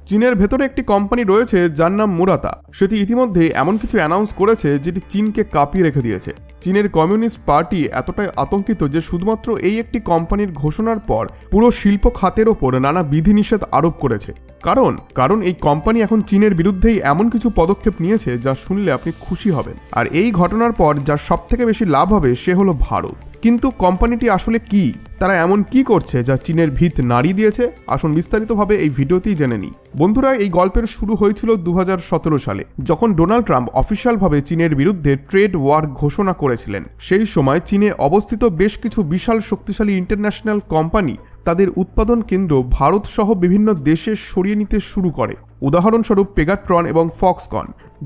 চীনের ভেতরে একটি কোম্পানি রয়েছে যার নাম মুরাতা। সেটি ইতিমধ্যে এমন কিছু অ্যানাউন্স করেছে যেটি চীনকে কাঁপিয়ে রেখে দিয়েছে। চীনের কমিউনিস্ট পার্টি এতটাই আতঙ্কিত যে শুধুমাত্র এই একটি কোম্পানির ঘোষণার পর পুরো শিল্প খাতের ওপর নানা বিধিনিষেধ আরোপ করেছে। কারণ এই কোম্পানি এখন চীনের বিরুদ্ধেই এমন কিছু পদক্ষেপ নিয়েছে যা শুনলে আপনি খুশি হবেন। আর এই ঘটনার পর যার সবথেকে বেশি লাভ হবে সে হলো ভারত। কিন্তু কোম্পানিটি আসলে কি, তারা এমন কি করছে যা চীনের ভিত নাড়িয়ে দিয়েছে? আসুন বিস্তারিতভাবে এই ভিডিওতেই জেনে নিই। বন্ধুরা, এই গল্পের শুরু হয়েছিল 2017 সালে, যখন ডোনাল্ড ট্রাম্প অফিসিয়ালভাবে চীনের বিরুদ্ধে ট্রেড ওয়ার ঘোষণা করেছিলেন। সেই সময় চীনে অবস্থিত বেশ কিছু বিশাল শক্তিশালী ইন্টারন্যাশনাল কোম্পানি তাদের উৎপাদন কেন্দ্র ভারত সহ বিভিন্ন দেশে সরিয়ে নিতে শুরু করে। উদাহরণস্বরূপ পেগাট্রন এবং ফক্সকন,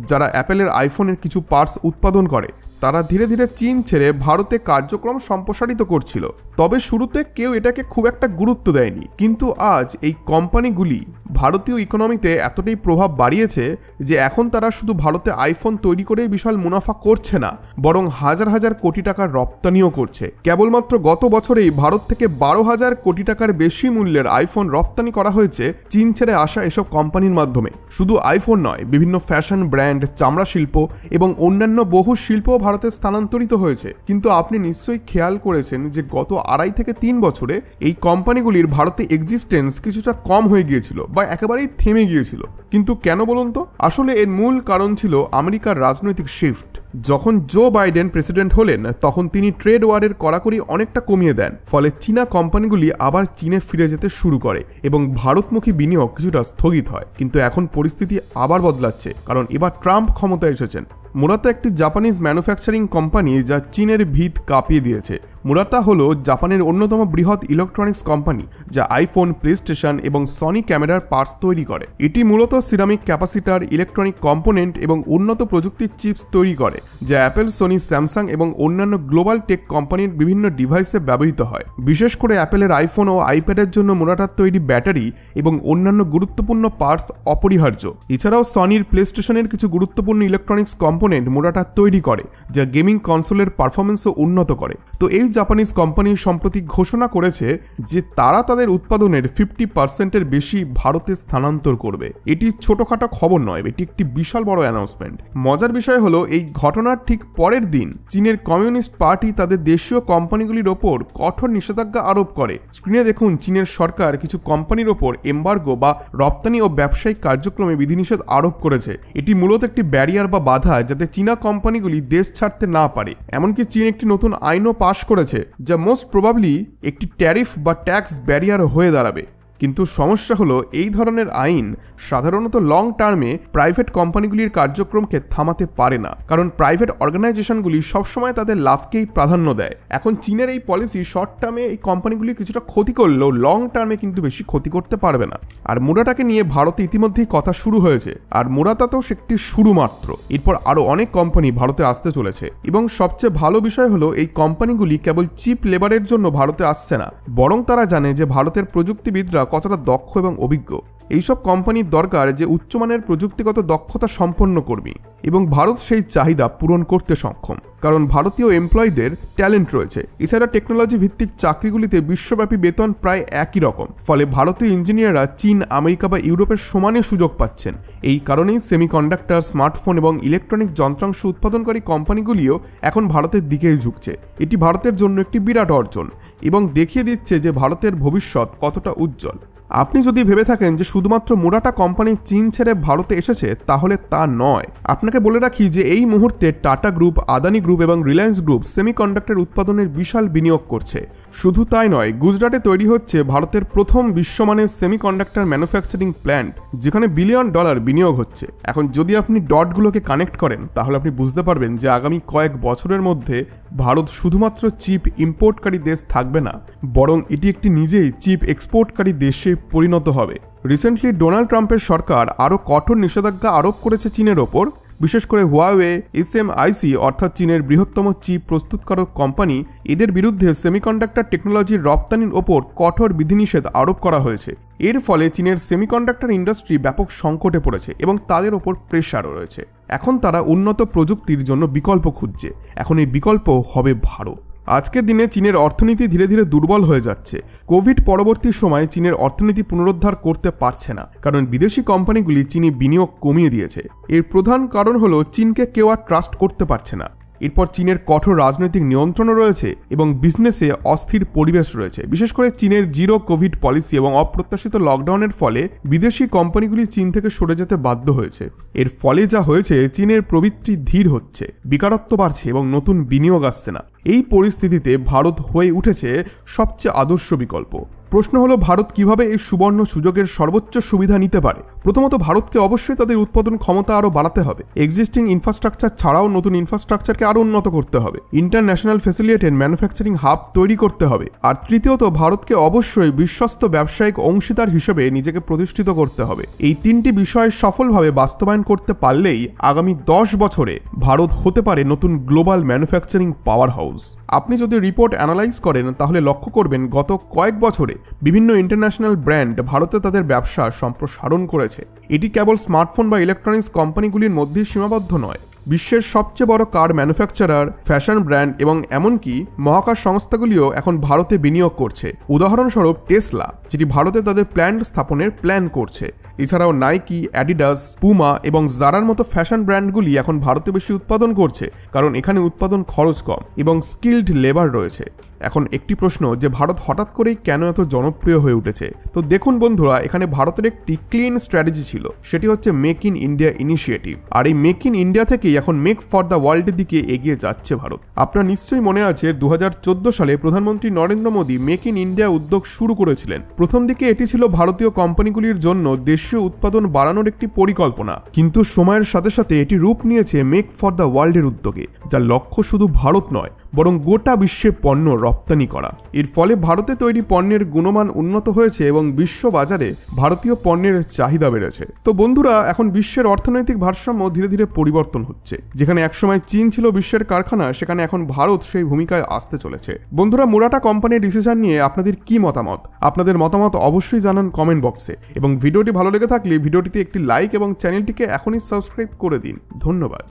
যারা অ্যাপেলের আইফোনের কিছু পার্টস উৎপাদন করে, তারা ধীরে ধীরে চীন ছেড়ে ভারতে কার্যক্রম সম্প্রসারিত করছিল। তবে শুরুতে কেউ এটাকে খুব একটা গুরুত্ব দেয়নি, কিন্তু আজ এই কোম্পানিগুলি ভারতীয় ইকোনমিতে এতটাই প্রভাব বাড়িয়েছে যে এখন তারা শুধু ভারতে আইফোন তৈরি করেই বিশাল মুনাফা করছে না, বরং হাজার হাজার কোটি টাকার রপ্তানিও করছে। কেবলমাত্র গত বছরেই ভারত থেকে 12,000 কোটি টাকার বেশি মূল্যের আইফোন রপ্তানি করা হয়েছে চীন ছেড়ে আসা এসব কোম্পানির মাধ্যমে। শুধু আইফোন নয়, বিভিন্ন ফ্যাশন ব্র্যান্ড, চামড়া শিল্প এবং অন্যান্য বহু শিল্প ভারতে স্থানান্তরিত হয়েছে। কিন্তু আপনি নিশ্চয়ই খেয়াল করেছেন যে গত 2.5 থেকে 3 বছরে এই কোম্পানিগুলির ভারতে এক্সিস্টেন্স কিছুটা কম হয়ে গিয়েছিল বা একেবারেই থেমে গিয়েছিল। কিন্তু কেন বলুন তো? আসলে এর মূল কারণ ছিল আমেরিকার রাজনৈতিক শিফট। যখন জো বাইডেন প্রেসিডেন্ট হলেন তখন তিনি ট্রেড ওয়ারের কড়াকড়ি অনেকটা কমিয়ে দেন। ফলে চীনা কোম্পানিগুলি আবার চীনে ফিরে যেতে শুরু করে এবং ভারতমুখী বিনিয়োগ কিছুটা স্থগিত হয়। কিন্তু এখন পরিস্থিতি আবার বদলাচ্ছে, কারণ এবার ট্রাম্প ক্ষমতায় এসেছেন। মুরাতা একটি জাপানিজ ম্যানুফ্যাকচারিং কোম্পানি যা চীনের ভিত কাঁপিয়ে দিয়েছে। মুরাতা হলো জাপানের অন্যতম বৃহৎ ইলেকট্রনিক্স কোম্পানি যা আইফোন, প্লেস্টেশন এবং সনি ক্যামেরার পার্টস তৈরি করে। এটি মূলত সিরামিক ক্যাপাসিটার, ইলেকট্রনিক কম্পোনেন্ট এবং উন্নত প্রযুক্তির চিপস তৈরি করে, যা অ্যাপেল, সোনি, স্যামসাং এবং অন্যান্য গ্লোবাল টেক কোম্পানির বিভিন্ন ডিভাইসে ব্যবহৃত হয়। বিশেষ করে অ্যাপেলের আইফোন ও আইপ্যাডের জন্য মুরাটার তৈরি ব্যাটারি এবং অন্যান্য গুরুত্বপূর্ণ পার্টস অপরিহার্য। এছাড়াও সনির প্লেস্টেশনের কিছু গুরুত্বপূর্ণ ইলেকট্রনিক্স কম্পোনেন্ট মুরাটা তৈরি করে, যা গেমিং কনসোলের পারফরমেন্সও উন্নত করে। তো এই জাপানিজ কোম্পানি সম্প্রতি ঘোষণা করেছে যে তারা তাদের উৎপাদনের 50% বেশি ভারতে স্থানান্তর করবে। এটি ছোটখাটো খবর নয়, এটি একটি বিশাল বড় অ্যানাউন্সমেন্ট। মজার বিষয় হলো এই ঘটনার ঠিক পরের দিন চীনের কমিউনিস্ট পার্টি তাদের দেশীয় কোম্পানিগুলির ওপর কঠোর নিষেধাজ্ঞা আরোপ করে। স্ক্রিনে দেখুন, চীনের সরকার কিছু কোম্পানির ওপর এম্বার্গো বা রপ্তানি ও ব্যবসায়িক কার্যক্রমে বিধিনিষেধ আরোপ করেছে। এটি মূলত একটি ব্যারিয়ার বা বাধা যাতে চীনা কোম্পানিগুলি দেশ ছাড়তে না পারে। এমনকি চীন একটি নতুন আইনও পাশ করেছে যা মোস্ট প্রবাবলি একটি ট্যারিফ বা ট্যাক্স ব্যারিয়ার হয়ে দাঁড়াবে। কিন্তু সমস্যা হলো এই ধরনের আইন সাধারণত লং টার্মে প্রাইভেট কোম্পানিগুলির কার্যক্রমকে থামাতে পারে না, কারণ প্রাইভেট অর্গানাইজেশনগুলি সবসময় তাদের লাভকেই প্রাধান্য দেয়। এখন চীনের এই পলিসি শর্ট টার্মে এই কোম্পানিগুলি কিছুটা ক্ষতি করলেও লং টার্মে কিন্তু বেশি ক্ষতি করতে পারবে না। আর মুরাটাকে নিয়ে ভারতে ইতিমধ্যেই কথা শুরু হয়েছে, আর মুরাতাতেও একটি শুরু মাত্র। এরপর আরো অনেক কোম্পানি ভারতে আসতে চলেছে এবং সবচেয়ে ভালো বিষয় হলো এই কোম্পানিগুলি কেবল চিপ লেবারের জন্য ভারতে আসছে না, বরং তারা জানে যে ভারতের প্রযুক্তিবিদরা কতটা দক্ষ এবং অভিজ্ঞ। এইসব কোম্পানির দরকার যে উচ্চমানের প্রযুক্তিগত দক্ষতা সম্পন্ন কর্মী, এবং ভারত সেই চাহিদা পূরণ করতে সক্ষম, কারণ ভারতীয় এমপ্লয়ীদের ট্যালেন্ট রয়েছে। এছাড়া টেকনোলজি ভিত্তিক চাকরিগুলিতে বিশ্বব্যাপী বেতন প্রায় একই রকম। ফলে ভারতীয় ইঞ্জিনিয়াররা চীন, আমেরিকা বা ইউরোপের সমানে সুযোগ পাচ্ছেন। এই কারণেই সেমিকন্ডাক্টর, স্মার্টফোন এবং ইলেকট্রনিক যন্ত্রাংশ উৎপাদনকারী কোম্পানিগুলিও এখন ভারতের দিকেই ঝুঁকছে। এটি ভারতের জন্য একটি বিরাট অর্জন এবং দেখিয়ে দিচ্ছে যে ভারতের ভবিষ্যৎ কতটা উজ্জ্বল। আপনি যদি ভেবে থাকেন যে শুধুমাত্র মুরাটা কোম্পানি চীন ছেড়ে ভারতে এসেছে, তাহলে তা নয়। আপনাকে বলে রাখি যে এই মুহূর্তে টাটা গ্রুপ, আদানি গ্রুপ এবং রিলায়েন্স গ্রুপ সেমিকন্ডাক্টর উৎপাদনের বিশাল বিনিয়োগ করছে। শুধু তাই নয়, গুজরাটে তৈরি হচ্ছে ভারতের প্রথম বিশ্বমানের সেমিকন্ডাক্টর ম্যানুফ্যাকচারিং প্ল্যান্ট, যেখানে $1 বিলিয়ন বিনিয়োগ হচ্ছে। এখন যদি আপনি ডটগুলোকে কানেক্ট করেন তাহলে আপনি বুঝতে পারবেন যে আগামী কয়েক বছরের মধ্যে ভারত শুধুমাত্র চিপ ইম্পোর্টকারী দেশ থাকবে না, বরং এটি একটি নিজেই চিপ এক্সপোর্টকারী দেশে পরিণত হবে। রিসেন্টলি ডোনাল্ড ট্রাম্পের সরকার আরও কঠোর নিষেধাজ্ঞা আরোপ করেছে চীনের ওপর। বিশেষ করে হুয়াওয়ে, এসএমআইসি অর্থাৎ চীনের বৃহত্তম চিপ প্রস্তুতকারক কোম্পানি, এদের বিরুদ্ধে সেমিকন্ডাক্টর টেকনোলজির রপ্তানির ওপর কঠোর বিধিনিষেধ আরোপ করা হয়েছে। এর ফলে চীনের সেমিকন্ডাক্টর ইন্ডাস্ট্রি ব্যাপক সংকটে পড়েছে এবং তাদের ওপর প্রেশারও রয়েছে। এখন তারা উন্নত প্রযুক্তির জন্য বিকল্প খুঁজছে। এখন এই বিকল্প হবে ভারত। আজকের দিনে চীনের অর্থনীতি ধীরে ধীরে দুর্বল হয়ে যাচ্ছে। কোভিড পরবর্তী সময় চীনের অর্থনীতি পুনরুদ্ধার করতে পারছে না, কারণ বিদেশি কোম্পানিগুলি চীনে বিনিয়োগ কমিয়ে দিয়েছে। এর প্রধান কারণ হলো চীনকে কেউ আর ট্রাস্ট করতে পারছে না। এরপর চীনের কঠোর রাজনৈতিক নিয়ন্ত্রণও রয়েছে এবং বিজনেসে অস্থির পরিবেশ রয়েছে। বিশেষ করে চীনের জিরো কোভিড পলিসি এবং অপ্রত্যাশিত লকডাউনের ফলে বিদেশি কোম্পানিগুলি চীন থেকে সরে যেতে বাধ্য হয়েছে। এর ফলে যা হয়েছে, চীনের প্রবৃদ্ধি ধীর হচ্ছে, বেকারত্ব বাড়ছে এবং নতুন বিনিয়োগ আসছে না। এই পরিস্থিতিতে ভারত হয়ে উঠেছে সবচেয়ে আদর্শ বিকল্প। প্রশ্ন হলো, ভারত কিভাবে এই সুবর্ণ সুযোগের সর্বোচ্চ সুবিধা নিতে পারে? প্রথমত, ভারতকে অবশ্যই তাদের উৎপাদন ক্ষমতা আরও বাড়াতে হবে। এক্সিস্টিং ইনফ্রাস্ট্রাকচার ছাড়াও নতুন ইনফ্রাস্ট্রাকচারকে আরও উন্নত করতে হবে। ইন্টারন্যাশনাল ফ্যাসিলিটেড ম্যানুফ্যাকচারিং হাব তৈরি করতে হবে। আর তৃতীয়ত, ভারতকে অবশ্যই বিশ্বস্ত ব্যবসায়িক অংশীদার হিসেবে নিজেকে প্রতিষ্ঠিত করতে হবে। এই তিনটি বিষয় সফলভাবে বাস্তবায়ন করতে পারলেই আগামী 10 বছরে ভারত হতে পারে নতুন গ্লোবাল ম্যানুফ্যাকচারিং পাওয়ার হাউস। আপনি যদি রিপোর্ট অ্যানালাইজ করেন তাহলে লক্ষ্য করবেন গত কয়েক বছরে বিভিন্ন ইন্টারন্যাশনাল ব্র্যান্ড ভারতে তাদের ব্যবসা সম্প্রসারণ করেছে। এটি কেবল স্মার্টফোন বা ইলেকট্রনিক্স কোম্পানিগুলির মধ্যেই সীমাবদ্ধ নয়। বিশ্বের সবচেয়ে বড় কার ম্যানুফ্যাকচারার, ফ্যাশন ব্র্যান্ড এবং এমনকি মহাকাশ সংস্থাগুলিও এখন ভারতে বিনিয়োগ করছে। উদাহরণস্বরূপ টেসলা, যেটি ভারতে তাদের প্ল্যান্ট স্থাপনের প্ল্যান করছে। এছাড়াও নাইকি, অ্যাডিডাস, পুমা এবং জারার মতো ফ্যাশন ব্র্যান্ডগুলি এখন ভারতে বেশি উৎপাদন করছে, কারণ এখানে উৎপাদন খরচ কম এবং স্কিল্ড লেবার রয়েছে। এখন একটি প্রশ্ন, যে ভারত হঠাৎ করেই কেন এত জনপ্রিয় হয়ে উঠেছে? তো দেখুন বন্ধুরা, এখানে ভারতের একটি ক্লিন স্ট্র্যাটেজি ছিল, সেটি হচ্ছে মেক ইন ইন্ডিয়া ইনিশিয়েটিভ। আর এই মেক ইন ইন্ডিয়া থেকেই এখন মেক ফর দ্য ওয়ার্ল্ডের দিকে এগিয়ে যাচ্ছে ভারত। আপনার নিশ্চয়ই মনে আছে 2014 সালে প্রধানমন্ত্রী Narendra Modi make in India উদ্যোগ শুরু করেছিলেন। প্রথম দিকে এটি ছিল ভারতীয় কোম্পানিগুলির জন্য দেশীয় উৎপাদন বাড়ানোর একটি পরিকল্পনা, কিন্তু সময়ের সাথে সাথে এটি রূপ নিয়েছে মেক ফর দ্য ওয়ার্ল্ডের উদ্যোগে, যার লক্ষ্য শুধু ভারত নয় বরং গোটা বিশ্বে পণ্য রপ্তানি করা। এর ফলে ভারতে তৈরি পণ্যের গুণমান উন্নত হয়েছে এবং বিশ্ব বাজারে ভারতীয় পণ্যের চাহিদা বেড়েছে। তো বন্ধুরা, এখন বিশ্বের অর্থনৈতিক ভারসাম্য ধীরে ধীরে পরিবর্তন হচ্ছে। যেখানে একসময় চীন ছিল বিশ্বের কারখানা, সেখানে এখন ভারত সেই ভূমিকায় আসতে চলেছে। বন্ধুরা, মুরাটা কোম্পানির ডিসিশন নিয়ে আপনাদের কি মতামত? আপনাদের মতামত অবশ্যই জানান কমেন্ট বক্সে, এবং ভিডিওটি ভালো লেগে থাকলে ভিডিওটিতে একটি লাইক এবং চ্যানেলটিকে এখনই সাবস্ক্রাইব করে দিন। ধন্যবাদ।